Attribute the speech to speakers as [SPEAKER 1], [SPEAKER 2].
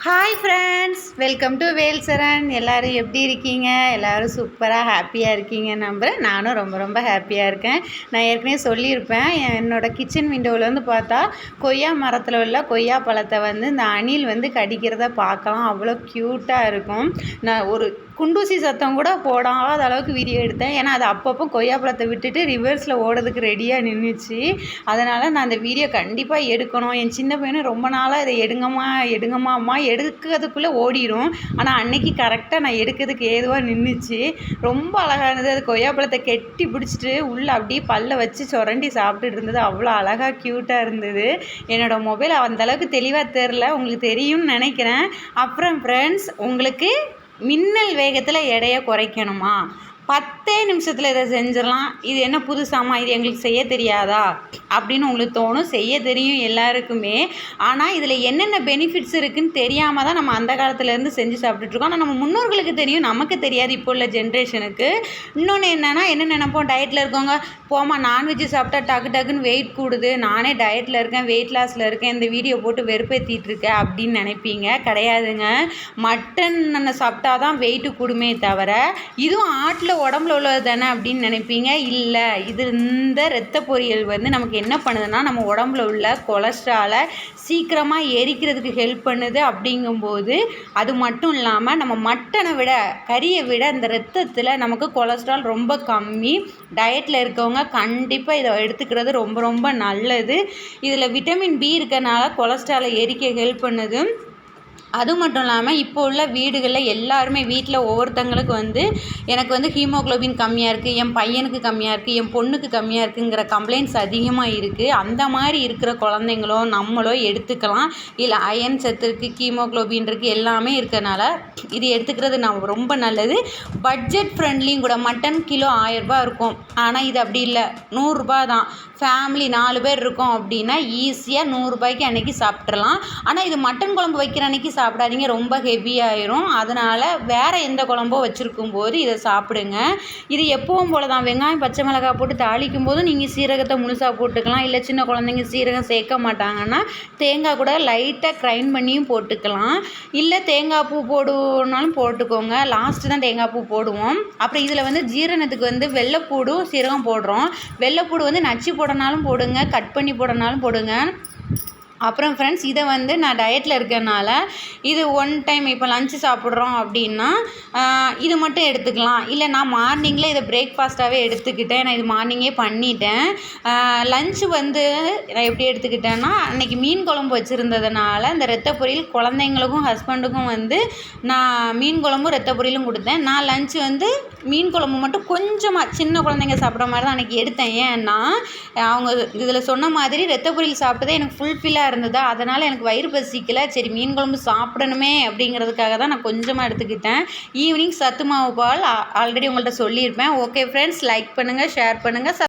[SPEAKER 1] Hi friends, welcome to Velsaran. எல்லோரும் எப்படி இருக்கீங்க? எல்லோரும் சூப்பராக ஹாப்பியாக இருக்கீங்க நம்புகிறேன். நானும் ரொம்ப ரொம்ப ஹாப்பியாக இருக்கேன். நான் ஏற்கனவே சொல்லியிருப்பேன், என்னோடய கிச்சன் விண்டோவிலேருந்து பார்த்தா கொய்யா மரத்தில் உள்ள கொய்யா பழத்தை இந்த அணில் கடிக்கிறத பார்க்கலாம். அவ்வளோ க்யூட்டாக இருக்கும். நான் ஒரு குண்டூசி சத்தம் கூட போடாத அளவுக்கு வீடியோ எடுத்தேன். ஏன்னா அது அப்பப்போ கொய்யா பழத்தை விட்டுட்டு ரிவர்ஸில் ஓடுறதுக்கு ரெடியாக நின்றுச்சு. அதனால் நான் அந்த வீடியோ கண்டிப்பாக எடுக்கணும். என் சின்ன பையனும் ரொம்ப நாளாக இதை எடுங்கம்மா எடுக்கிறதுக்குள்ளே ஓடிடும். ஆனால் அன்னைக்கு கரெக்டாக நான் எடுக்கிறதுக்கு ஏதுவாக நின்றுச்சு. ரொம்ப அழகானது. அது கொய்யா பழத்தை கெட்டி பிடிச்சிட்டு உள்ளே அப்படியே பல்ல வச்சு சுரண்டி சாப்பிட்டுட்டு இருந்தது. அவ்வளோ அழகாக க்யூட்டாக இருந்தது. என்னோடய மொபைல் அந்தளவுக்கு தெளிவாக தெரில, உங்களுக்கு தெரியும்னு நினைக்கிறேன். அப்புறம் ஃப்ரெண்ட்ஸ், உங்களுக்கு மின்னல் வேகத்தில் எடையை குறைக்கணுமா? 10 நிமிஷத்தில் இதை செஞ்சிடலாம். இது என்ன புதுசாமா, இது எங்களுக்கு செய்ய தெரியாதா அப்படின்னு உங்களுக்கு தோணும். செய்ய தெரியும் எல்லாருக்குமே. ஆனால் இதில் என்னென்ன பெனிஃபிட்ஸ் இருக்குதுன்னு தெரியாமல் தான் நம்ம அந்த காலத்துலேருந்து செஞ்சு சாப்பிட்டுட்ருக்கோம். ஆனால் நம்ம முன்னோர்களுக்கு தெரியும், நமக்கு தெரியாது இப்போ உள்ள ஜென்ரேஷனுக்கு. இன்னொன்று என்னென்னா, என்ன நினைப்போம், டயட்டில் இருக்கவங்க போமா நான்வெஜ்ஜு சாப்பிட்டா டக்குன்னு வெயிட் கூடுது, நானே டயட்டில் இருக்கேன், வெயிட் லாஸில் இருக்கேன், இந்த வீடியோ போட்டு வெறுப்பேற்றிட்டு இருக்கேன் அப்படின்னு நினைப்பீங்க. கிடையாதுங்க. மட்டன் சாப்பிட்டா தான் வெயிட்டு கூடுமே தவிர, இதுவும் ஆட்டில் உடம்புல உள்ளது தானே அப்படின்னு நினைப்பீங்க. இல்லை, இது இந்த இரத்த பொரியல் நமக்கு என்ன பண்ணுதுன்னா, நம்ம உடம்புல உள்ள கொலஸ்ட்ராலை சீக்கிரமாக எரிக்கிறதுக்கு ஹெல்ப் பண்ணுது. அப்படிங்கும்போது அது மட்டும் இல்லாமல் நம்ம மட்டனை விட கறியை விட இந்த ரத்தத்தில் நமக்கு கொலஸ்ட்ரால் ரொம்ப கம்மி. டயட்டில் இருக்கவங்க கண்டிப்பாக இதை எடுத்துக்கிறது ரொம்ப ரொம்ப நல்லது. இதில் விட்டமின் பி இருக்கனால கொலஸ்ட்ராலை எரிக்க ஹெல்ப் பண்ணுது. அது மட்டும் இல்லாமல் இப்போ உள்ள வீடுகளில் எல்லாருமே வீட்டில் ஒவ்வொருத்தங்களுக்கு எனக்கு ஹீமோக்ளோபின் கம்மியாக இருக்குது, என் பையனுக்கு கம்மியாக இருக்குது, என் பொண்ணுக்கு கம்மியாக இருக்குங்கிற கம்ப்ளைண்ட்ஸ் அதிகமாக இருக்குது. அந்த மாதிரி இருக்கிற குழந்தைங்களோ நம்மளோ எடுத்துக்கலாம். இல்லை அயன் சத்து இருக்குது, ஹீமோக்ளோபின் இருக்குது, எல்லாமே இருக்கனால இது எடுத்துக்கிறது ரொம்ப நல்லது. பட்ஜெட் ஃப்ரெண்ட்லியும் கூட. மட்டன் கிலோ 1000 ரூபா இருக்கும். ஆனால் இது அப்படி இல்லை, 100 ரூபா தான். ஃபேமிலி 4 பேர் இருக்கோம் அப்படின்னா ஈஸியாக 100 ரூபாய்க்கு அன்றைக்கி சாப்பிட்றலாம். ஆனால் இது மட்டன் குழம்பு வைக்கிற அன்றைக்கி சாப்பிடாதீங்க, ரொம்ப ஹெவியாயிரும். அதனால் வேறு எந்த குழம்போ வச்சுருக்கும் போது இதை சாப்பிடுங்க. இது எப்பவும் போல தான். வெங்காயம் பச்சை மிளகாய் போட்டு தாளிக்கும் போது நீங்கள் சீரகத்தை முழுசாக போட்டுக்கலாம். இல்லை சின்ன குழந்தைங்க சீரகம் சேர்க்க மாட்டாங்கன்னா தேங்காய் கூட லைட்டாக கிரைண்ட் பண்ணியும் போட்டுக்கலாம். இல்லை தேங்காய் பூ போடுனாலும் போட்டுக்கோங்க. லாஸ்ட்டு தான் தேங்காய் பூ போடுவோம். அப்புறம் இதில் ஜீரணத்துக்கு வெள்ளைப்பூடும் சீரகம் போடுறோம். வெள்ளைப்பூடு நச்சு போடனாலும் போடுங்க, கட் பண்ணி போடனாலும் போடுங்க. அப்புறம் ஃப்ரெண்ட்ஸ், இதை நான் டயட்டில் இருக்கனால இது ஒன் டைம் இப்போ லஞ்சு சாப்பிட்றோம் அப்படின்னா இது மட்டும் எடுத்துக்கலாம். இல்லை நான் மார்னிங்கில் இதை பிரேக்ஃபாஸ்ட்டாகவே எடுத்துக்கிட்டேன். நான் இது மார்னிங்கே பண்ணிட்டேன். லஞ்சு நான் எப்படி எடுத்துக்கிட்டேன்னா, அன்றைக்கி மீன் குழம்பு வச்சுருந்ததுனால இந்த ரத்த பொரியல் குழந்தைங்களுக்கும் ஹஸ்பண்டுக்கும் நான் மீன் குழம்பும் ரத்த பொரியலும் கொடுத்தேன். நான் லஞ்சு மீன் குழம்பு மட்டும் கொஞ்சமாக சின்ன குழந்தைங்க சாப்பிட்ற மாதிரி தான் அன்றைக்கி எடுத்தேன். ஏன்னா அவங்க இதில் சொன்ன மாதிரி ரத்த பொரியல் சாப்பிட்டதே எனக்கு ஃபுல்ஃபில்லாக இருந்ததா, அதனால் எனக்கு வயிறு பசிக்கல. சரி மீன் குழம்பு சாப்பிடணுமே அப்படிங்கிறதுக்காக தான் நான் கொஞ்சமாக எடுத்துக்கிட்டேன். ஈவினிங் சத்து மாவு பால் ஆல்ரெடி உங்கள்கிட்ட சொல்லியிருப்பேன். ஓகே ஃப்ரெண்ட்ஸ், லைக் பண்ணுங்கள், ஷேர் பண்ணுங்கள்.